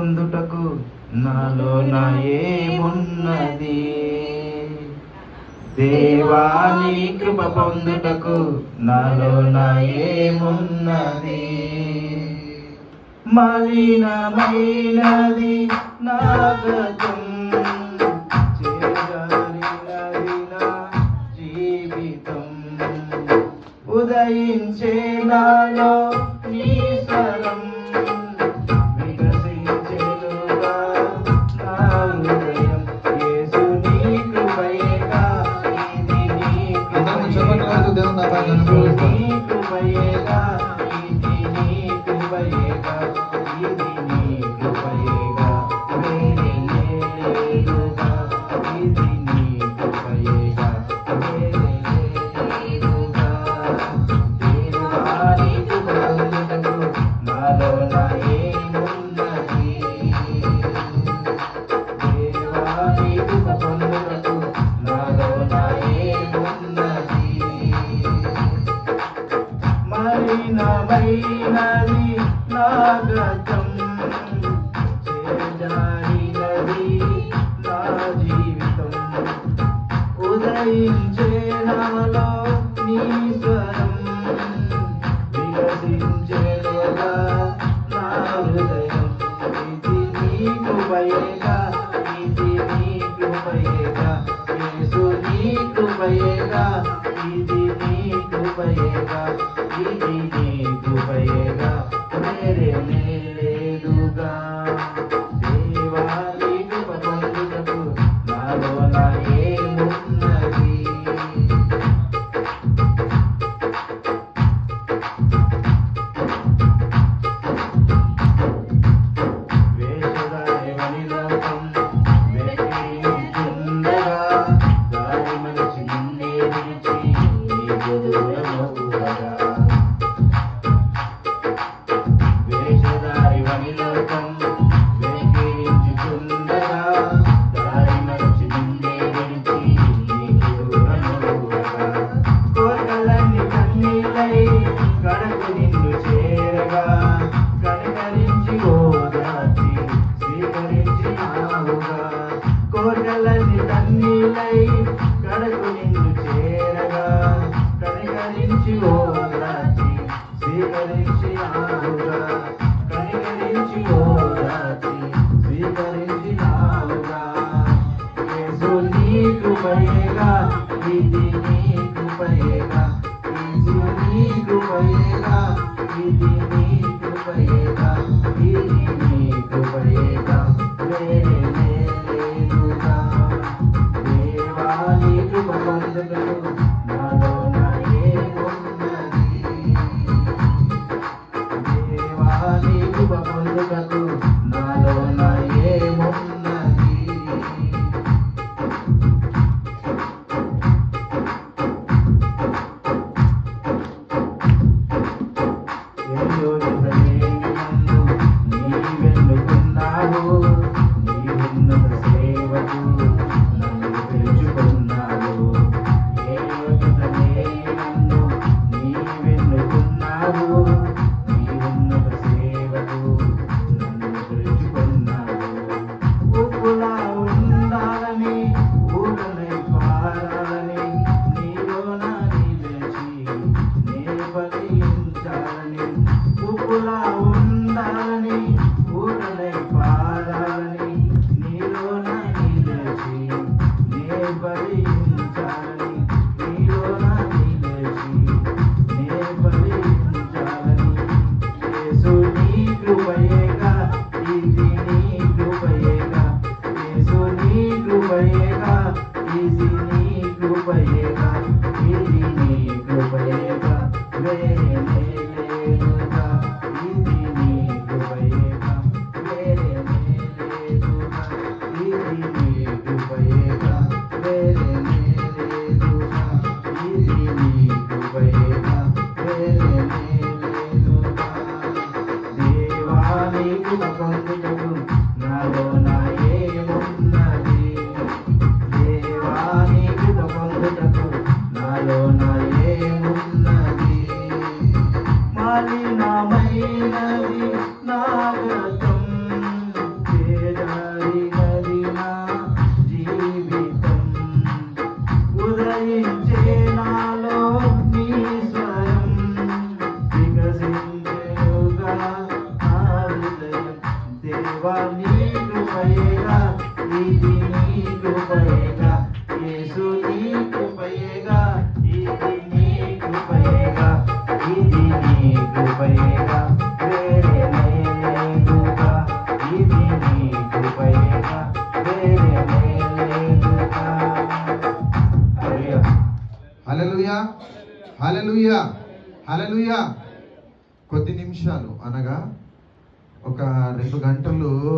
పొందుటకు నాలో నా ఏమున్నది. దేవాని కృప పొందుటకు నాలో నా ఏమున్నది. మలినమైనది నా గతం, చేజారినది నా జీవితం. ఉదయించే నాలో నీ స్వరం, వికసించెనుగా నా హృదయం. యేసు నీ కృపయేగా, ఇది నీ కృపయేగా, నీ కృపయేగా, ఇది నీ కృపయేగా, ఇది నీ కృపయేగా, వేరే లేదుగా. ఇది నీ కృపయేగా, వేరే లేదుగా. దేవాని కృప పొందుటకు నాలో నా ఏమున్నది. దేవాని కృప పొందుటకు నాలో నా ఏమున్నది. మలినమైనది నా గతం, చేజారినది నా జీవితం. ఉదయించే నాలో నీ స్వరం, వికసించెనుగా నా హృదయం. ఇది నీ కృపయేగా, ఇది నీ కృపయేగా, యేసు నీ కృపయేగా, ఇది నీ కృపయేగా, ఇది నీ కృపయేగా, వేరే లేదుగా. దేవాని కృప పొందుటకు నాలో నా ఏమున్నది. వేషధారివని లోకం వెక్కిరించుచుండగా, దారి మరచి నిన్నే విడిచి నీకు దూరమవుదుగా. వేషధారివని లోకం వెక్కిరించుచుండగా, దారి మరచి నిన్నే విడిచి నీకు దూరమవుదుగా. కోరికలన్నీ కన్నీళ్ళై కడకు నిన్ను చేరగా, కనికరించి ఓదార్చి స్వీకరించినావుగా. కోరికలన్నీ కన్నీళ్ళై కడకు నిన్ను చేరగా, కనికరించి ఓదార్చి స్వీకరించినావుగా. కనికరించి ఓదార్చి స్వీకరించినావుగా. యేసు నీ కృపయేగా, ఇది నీ కృపయేగా, యేసు నీ కృపయేగా, ఇది నీ కృపయేగా, ఇది నీ కృపయేగా, వేరే లేదుగా. దేవాని కృప పొందుటకు నాలో నా ఏమున్నది. దేవాని కృప పొందుటకు నాలో నా ఏమున్నది. నీవెన్నుకున్నావు, నీ ఉన్నత సేవకు నన్ను పిలుచుకున్నావు. ఏ యోగ్యత లేని నన్ను నీవెన్నుకున్నావు, నీ ఉన్నత సేవకు నన్ను పిలుచుకున్నావు. ఉప్పులా ఉండాలని, ఊరలై పారాలని, నీలోన నిలిచి నే ఫలించాలని. ఉప్పులా ఉండాలని, ఊరలై పారాలని, నీలోన నిలిచి నే ఫలించాలని. నీలోన నిలిచి నే ఫలించాలని. యేసు నీ కృపయేగా, ఇది నీ కృపయేగా, యేసు నీ కృపయేగా, ఇది నీ కృపయేగా, ఇది నీ కృపయేగా, వేరే లేదుగా. ఇది నీ కృపయేగా, వేరే లేదుగా. ఇది నీ కృపయేగా, వేరే లేదుగా. ఇది నీ కృపయేగా, వేరే లేదుగా. దేవాని కృప పొందుటకు నాలో నా ఏమున్నది. దేవాని కృప పొందుటకు నాలో నా ఏమున్నది. మలినమైనది నా గతం, ప్రభువా నీ కృపయేగా, ఇది నీ కృపయేగా, యేసు నీ కృపయేగా, ఇది నీ కృపయేగా, ఇది నీ కృపయేగా, వేరే లేదుగా, ఇది నీ కృపయేగా, వేరే లేదుగా. హల్లెలూయా, హల్లెలూయా, హల్లెలూయా. కొద్ది నిమిషాలు అనగా ఒక 2 గంటలు